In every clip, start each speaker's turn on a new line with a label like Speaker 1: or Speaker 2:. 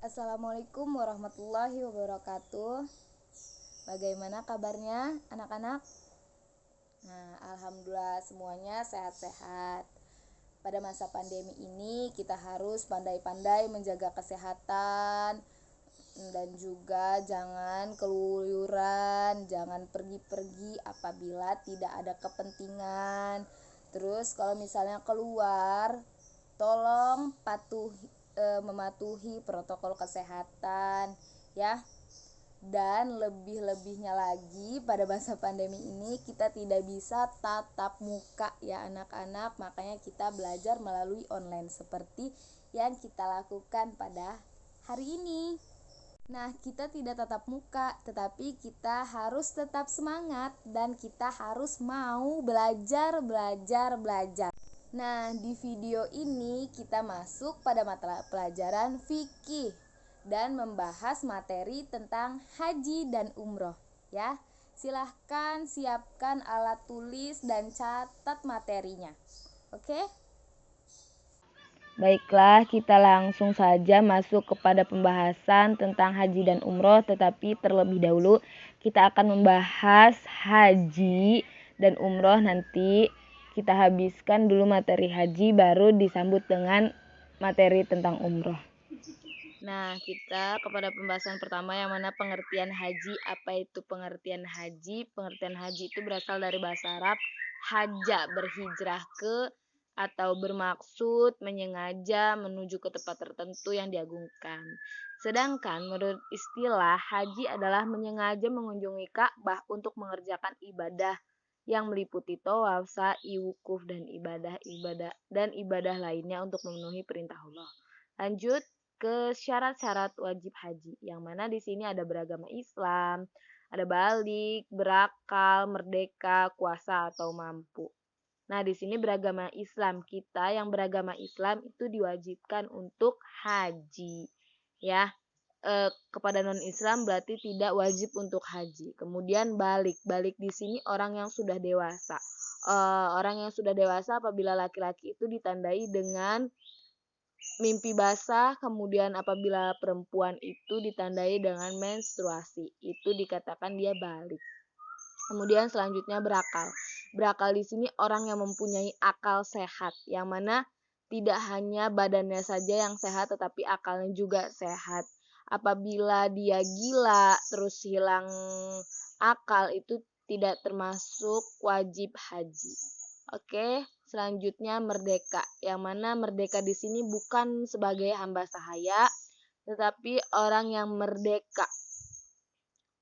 Speaker 1: Assalamualaikum warahmatullahi wabarakatuh. Bagaimana kabarnya anak-anak? Nah, alhamdulillah semuanya sehat-sehat. Pada masa pandemi ini kita harus pandai-pandai menjaga kesehatan dan juga jangan keluyuran, jangan pergi-pergi apabila tidak ada kepentingan. Terus kalau misalnya keluar, tolong mematuhi protokol kesehatan ya. Dan lebih-lebihnya lagi pada masa pandemi ini kita tidak bisa tatap muka ya anak-anak, makanya kita belajar melalui online seperti yang kita lakukan pada hari ini. Nah, kita tidak tatap muka, tetapi kita harus tetap semangat dan kita harus mau belajar. Nah, di video ini kita masuk pada mata pelajaran fikih dan membahas materi tentang haji dan umroh ya. Silahkan siapkan alat tulis dan catat materinya. Oke?
Speaker 2: Baiklah, kita langsung saja masuk kepada pembahasan tentang haji dan umroh, tetapi terlebih dahulu kita akan membahas haji dan umroh. Nanti kita habiskan dulu materi haji, baru disambut dengan materi tentang umroh. Nah, kita kepada pembahasan pertama yang mana pengertian haji. Apa itu pengertian haji? Pengertian haji itu berasal dari bahasa Arab haja, berhijrah ke atau bermaksud menyengaja menuju ke tempat tertentu yang diagungkan. Sedangkan menurut istilah haji adalah menyengaja mengunjungi Ka'bah untuk mengerjakan ibadah yang meliputi tawaf, sa'i, wukuf dan ibadah lainnya untuk memenuhi perintah Allah. Lanjut ke syarat-syarat wajib haji, yang mana di sini ada beragama Islam, ada balik, berakal, merdeka, kuasa atau mampu. Nah, di sini beragama Islam, kita yang beragama Islam itu diwajibkan untuk haji, ya. Kepada non-Islam berarti tidak wajib untuk haji. Kemudian balik di sini orang yang sudah dewasa. Orang yang sudah dewasa apabila laki-laki itu ditandai dengan mimpi basah, kemudian apabila perempuan itu ditandai dengan menstruasi, itu dikatakan dia balik. Kemudian selanjutnya berakal. Berakal di sini orang yang mempunyai akal sehat, yang mana tidak hanya badannya saja yang sehat, tetapi akalnya juga sehat. Apabila dia gila, terus hilang akal, itu tidak termasuk wajib haji. Oke, selanjutnya merdeka, yang mana merdeka di sini bukan sebagai hamba sahaya, tetapi orang yang merdeka.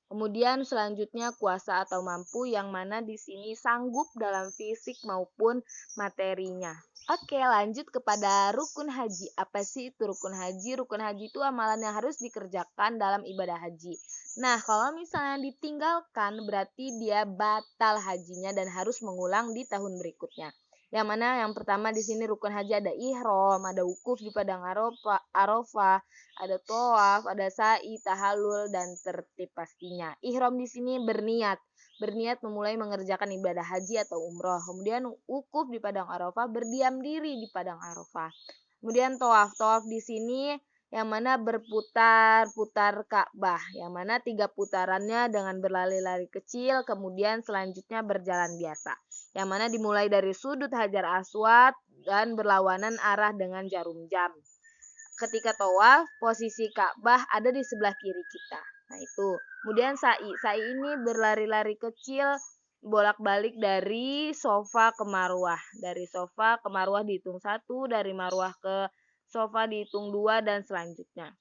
Speaker 2: Kemudian selanjutnya kuasa atau mampu, yang mana di sini sanggup dalam fisik maupun materinya. Oke, lanjut kepada rukun haji. Apa sih itu rukun haji? Rukun haji itu amalan yang harus dikerjakan dalam ibadah haji. Nah, kalau misalnya ditinggalkan berarti dia batal hajinya dan harus mengulang di tahun berikutnya. Yang mana yang pertama di sini rukun haji ada ihram, ada wukuf di padang Arafah, ada tawaf, ada sa'i, tahallul dan tertib pastinya. Ihram di sini berniat memulai mengerjakan ibadah haji atau umroh. Kemudian wukuf di padang Arafah, berdiam diri di padang Arafah. Kemudian tawaf di sini yang mana berputar-putar Ka'bah, yang mana 3 putarannya dengan berlari-lari kecil, kemudian selanjutnya berjalan biasa, yang mana dimulai dari sudut Hajar Aswad dan berlawanan arah dengan jarum jam. Ketika tawaf, posisi Ka'bah ada di sebelah kiri kita. Nah, itu. Kemudian sa'i ini berlari-lari kecil bolak-balik dari Sofa ke Marwah. Dari Sofa ke Marwah dihitung 1, dari Marwah ke Sofa dihitung 2 dan selanjutnya.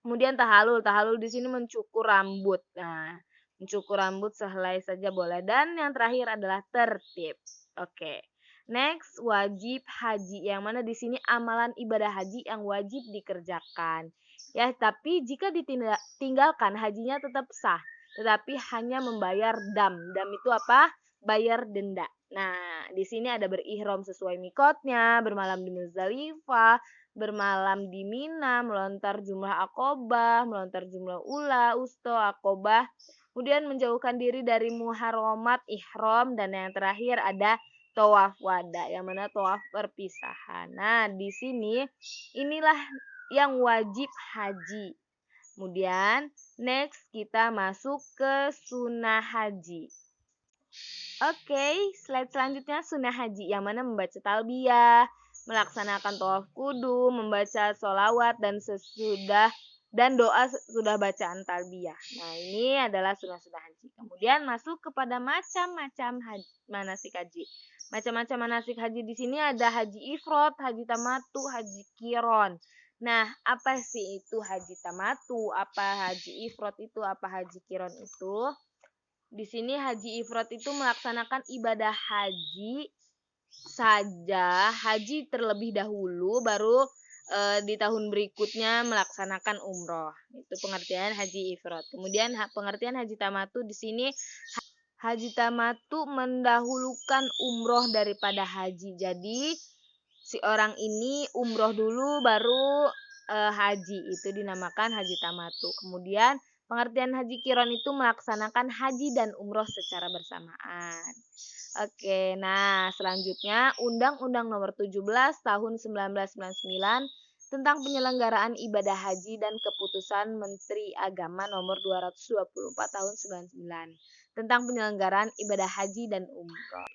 Speaker 2: Kemudian tahallul di sini mencukur rambut. Nah, mencukur rambut sehelai saja boleh, dan yang terakhir adalah tertib. Oke. Next, wajib haji, yang mana di sini amalan ibadah haji yang wajib dikerjakan. Ya, tapi jika ditinggalkan hajinya tetap sah, tetapi hanya membayar dam. Dam itu apa? Bayar denda. Nah, di sini ada berihram sesuai mikotnya, bermalam di Muzdalifah, bermalam di Mina, melontar jumlah akobah, melontar jumlah ula, usto, akobah, kemudian menjauhkan diri dari muharramat, ihram, dan yang terakhir ada tawaf wada, yang mana tawaf perpisahan. Nah, di sini inilah yang wajib haji. Kemudian next kita masuk ke sunnah haji. Oke, slide selanjutnya sunnah haji yang mana membaca talbiyah, melaksanakan tawaf kudu, membaca sholawat dan doa sudah bacaan talbiyah. Nah, ini adalah sunnah-sunnah haji. Kemudian masuk kepada macam-macam manasik haji. Macam-macam manasik haji di sini ada haji ifrad, haji tamatu, haji qiron. Nah, apa sih itu haji tamatu? Apa haji ifrad itu? Apa haji qiron itu? Di sini haji ifrad itu melaksanakan ibadah haji saja, haji terlebih dahulu, baru di tahun berikutnya melaksanakan umroh. Itu pengertian haji ifrad. Kemudian pengertian haji tamatu di sini, haji tamatu mendahulukan umroh daripada haji. Jadi si orang ini umroh dulu baru haji, itu dinamakan haji tamatu. Kemudian pengertian haji qiron itu melaksanakan haji dan umroh secara bersamaan. Oke, nah selanjutnya Undang-Undang Nomor 17 Tahun 1999 tentang penyelenggaraan ibadah haji dan Keputusan Menteri Agama Nomor 224 Tahun 99 tentang penyelenggaraan ibadah haji dan umroh.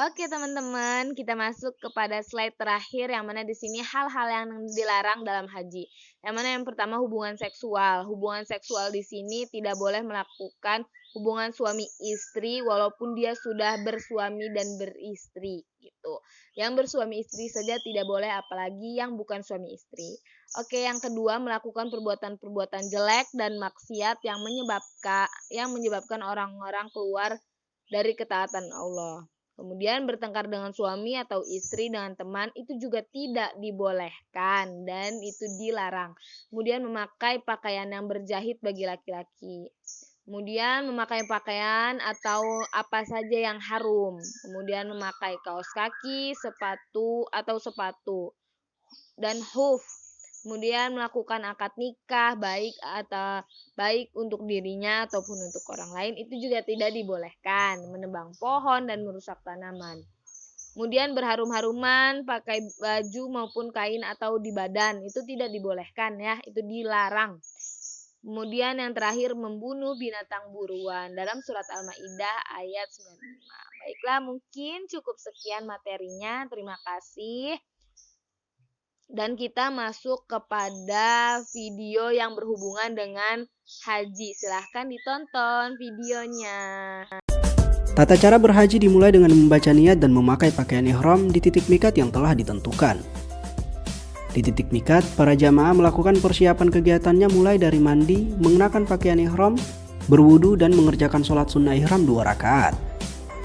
Speaker 2: Oke teman-teman, kita masuk kepada slide terakhir yang mana di sini hal-hal yang dilarang dalam haji. Yang mana yang pertama hubungan seksual. Hubungan seksual di sini tidak boleh melakukan hubungan suami istri walaupun dia sudah bersuami dan beristri gitu. Yang bersuami istri saja tidak boleh, apalagi yang bukan suami istri. Oke, yang kedua melakukan perbuatan-perbuatan jelek dan maksiat yang menyebabkan orang-orang keluar dari ketaatan Allah. Kemudian bertengkar dengan suami atau istri dengan teman itu juga tidak dibolehkan dan itu dilarang. Kemudian memakai pakaian yang berjahit bagi laki-laki. Kemudian memakai pakaian atau apa saja yang harum. Kemudian memakai kaos kaki, sepatu dan huf. Kemudian melakukan akad nikah baik untuk dirinya ataupun untuk orang lain itu juga tidak dibolehkan. Menebang pohon dan merusak tanaman. Kemudian berharum-haruman, pakai baju maupun kain atau di badan itu tidak dibolehkan ya, itu dilarang. Kemudian yang terakhir membunuh binatang buruan dalam surat Al-Maidah ayat 95. Baiklah, mungkin cukup sekian materinya. Terima kasih. Dan kita masuk kepada video yang berhubungan dengan haji. Silahkan ditonton videonya.
Speaker 3: Tata cara berhaji dimulai dengan membaca niat dan memakai pakaian ihram di titik miqat yang telah ditentukan. Di titik miqat, para jamaah melakukan persiapan kegiatannya mulai dari mandi, mengenakan pakaian ihram, berwudu dan mengerjakan sholat sunnah ihram 2 rakaat.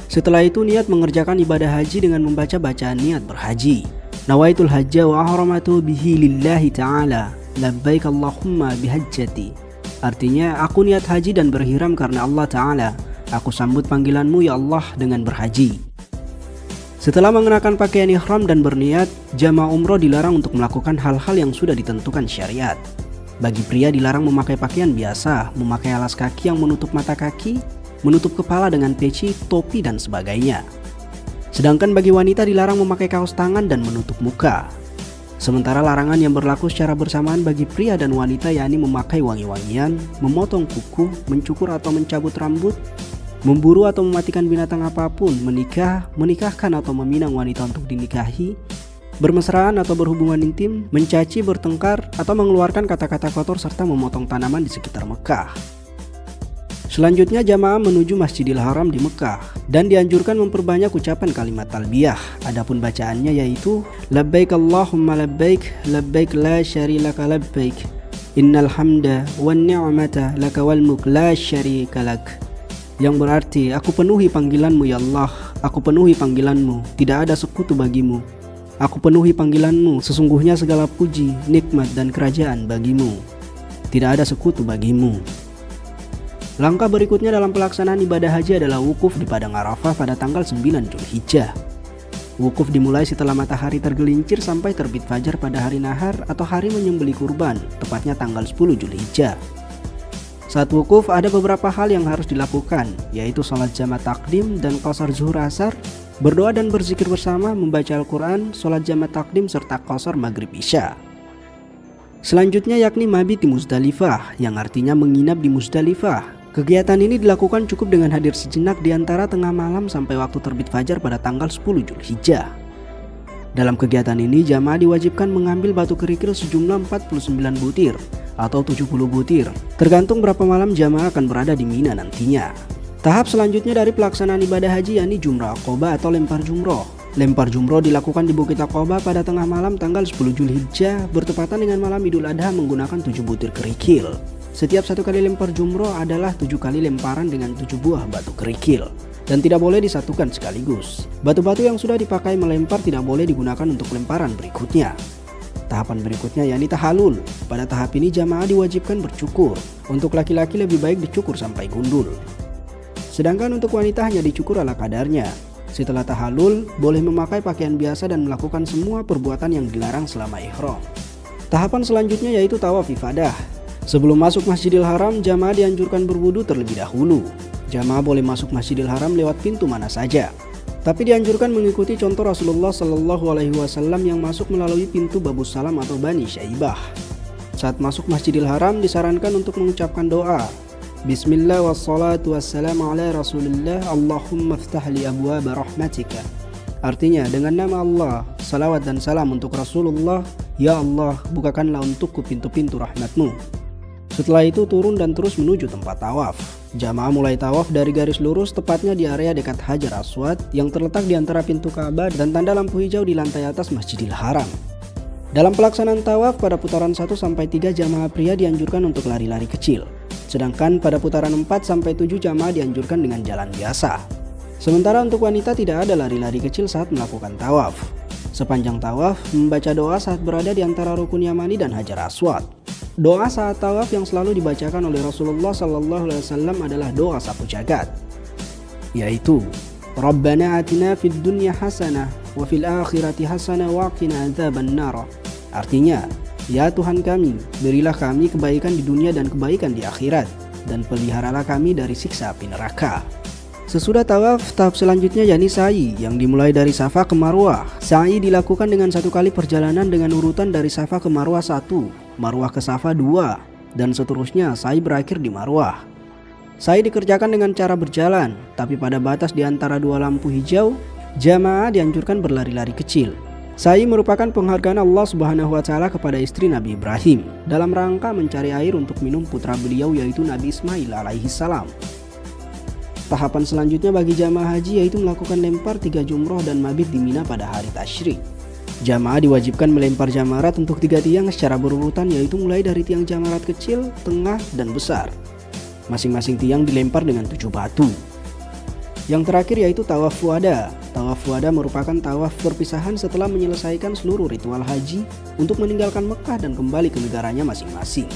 Speaker 3: Setelah itu niat mengerjakan ibadah haji dengan membaca bacaan niat berhaji. Nawaitul hajja wa ahramatu bihi lillahi ta'ala labbaik Allahumma bihajjati. Artinya, aku niat haji dan berhiram karena Allah Ta'ala. Aku sambut panggilanmu ya Allah dengan berhaji. Setelah mengenakan pakaian ihram dan berniat, jamaah umroh dilarang untuk melakukan hal-hal yang sudah ditentukan syariat. Bagi pria dilarang memakai pakaian biasa, memakai alas kaki yang menutup mata kaki, menutup kepala dengan peci, topi dan sebagainya. Sedangkan bagi wanita dilarang memakai kaos tangan dan menutup muka. Sementara larangan yang berlaku secara bersamaan bagi pria dan wanita yakni memakai wangi-wangian, memotong kuku, mencukur atau mencabut rambut, memburu atau mematikan binatang apapun, menikahkan atau meminang wanita untuk dinikahi, bermesraan atau berhubungan intim, mencaci, bertengkar, atau mengeluarkan kata-kata kotor serta memotong tanaman di sekitar Mekah. Selanjutnya jamaah menuju Masjidil Haram di Mekah dan dianjurkan memperbanyak ucapan kalimat talbiyah. Adapun bacaannya yaitu labbaik Allahumma labbaik, labbaik la syarika labbaik, innal hamda wan ni'mata laka wal mulk la syarika lak. Yang berarti, aku penuhi panggilanmu ya Allah, aku penuhi panggilanmu, tidak ada sekutu bagimu. Aku penuhi panggilanmu, sesungguhnya segala puji, nikmat dan kerajaan bagimu. Tidak ada sekutu bagimu. Langkah berikutnya dalam pelaksanaan ibadah haji adalah wukuf di Padang Arafah pada tanggal 9 Zulhijjah. Wukuf dimulai setelah matahari tergelincir sampai terbit fajar pada hari nahar atau hari menyembelih kurban, tepatnya tanggal 10 Zulhijjah. Saat wukuf ada beberapa hal yang harus dilakukan, yaitu sholat jamak takdim dan qashar zuhur asar, berdoa dan berzikir bersama, membaca Al-Quran, sholat jamak takdim serta qashar maghrib isya. Selanjutnya yakni mabit di Muzdalifah, yang artinya menginap di Muzdalifah. Kegiatan ini dilakukan cukup dengan hadir sejenak di antara tengah malam sampai waktu terbit fajar pada tanggal 10 Zulhijjah. Dalam kegiatan ini jamaah diwajibkan mengambil batu kerikil sejumlah 49 butir atau 70 butir, tergantung berapa malam jamaah akan berada di Mina nantinya. Tahap selanjutnya dari pelaksanaan ibadah haji yakni jumrah aqobah atau lempar jumroh. Lempar jumroh dilakukan di Bukit Aqobah pada tengah malam tanggal 10 Zulhijjah bertepatan dengan malam Idul Adha menggunakan 7 butir kerikil. Setiap satu kali lempar jumroh adalah 7 kali lemparan dengan 7 buah batu kerikil dan tidak boleh disatukan sekaligus. Batu-batu yang sudah dipakai melempar tidak boleh digunakan untuk lemparan berikutnya. Tahapan berikutnya yakni tahalul. Pada tahap ini jamaah diwajibkan bercukur. Untuk laki-laki lebih baik dicukur sampai gundul. Sedangkan untuk wanita hanya dicukur ala kadarnya. Setelah tahalul, boleh memakai pakaian biasa dan melakukan semua perbuatan yang dilarang selama ihram. Tahapan selanjutnya yaitu tawaf ifadah. Sebelum masuk Masjidil Haram, jamaah dianjurkan berwudu terlebih dahulu. Jamaah boleh masuk Masjidil Haram lewat pintu mana saja. Tapi dianjurkan mengikuti contoh Rasulullah SAW yang masuk melalui pintu Babus Salam atau Bani Syaibah. Saat masuk Masjidil Haram disarankan untuk mengucapkan doa. Bismillah wassalatu wassalamu ala Rasulillah Allahumma ftah li abwaba rahmatika. Artinya dengan nama Allah, salawat dan salam untuk Rasulullah. Ya Allah, bukakanlah untukku pintu-pintu rahmatmu. Setelah itu turun dan terus menuju tempat tawaf. Jamaah mulai tawaf dari garis lurus tepatnya di area dekat Hajar Aswad yang terletak di antara pintu Ka'bah dan tanda lampu hijau di lantai atas Masjidil Haram. Dalam pelaksanaan tawaf pada putaran 1-3 jamaah pria dianjurkan untuk lari-lari kecil. Sedangkan pada putaran 4-7 jamaah dianjurkan dengan jalan biasa. Sementara untuk wanita tidak ada lari-lari kecil saat melakukan tawaf. Sepanjang tawaf membaca doa saat berada di antara Rukun Yamani dan Hajar Aswad. Doa saat tawaf yang selalu dibacakan oleh Rasulullah SAW adalah doa sapu jagat, yaitu Rabbana atina fid dunya hasanah wa fil akhirati hasanah wa qina adzabannar. Artinya, ya Tuhan kami, berilah kami kebaikan di dunia dan kebaikan di akhirat, dan peliharalah kami dari siksa api neraka. Sesudah tawaf, tahap selanjutnya yakni sa'i yang dimulai dari Safa ke Marwah. Sa'i dilakukan dengan satu kali perjalanan dengan urutan dari Safa ke Marwah 1, Marwah ke Safa 2, dan seterusnya sa'i berakhir di Marwah. Sa'i dikerjakan dengan cara berjalan, tapi pada batas di antara dua lampu hijau, jamaah dianjurkan berlari-lari kecil. Sa'i merupakan penghargaan Allah Subhanahu wa Ta'ala kepada istri Nabi Ibrahim dalam rangka mencari air untuk minum putra beliau yaitu Nabi Ismail alaihi salam. Tahapan selanjutnya bagi jamaah haji yaitu melakukan lempar 3 jumroh dan mabit di Mina pada hari tasyrik. Jamaah diwajibkan melempar jamarat untuk 3 tiang secara berurutan yaitu mulai dari tiang jamarat kecil, tengah, dan besar. Masing-masing tiang dilempar dengan 7 batu. Yang terakhir yaitu tawaf wada. Tawaf wada merupakan tawaf perpisahan setelah menyelesaikan seluruh ritual haji untuk meninggalkan Mekah dan kembali ke negaranya masing-masing.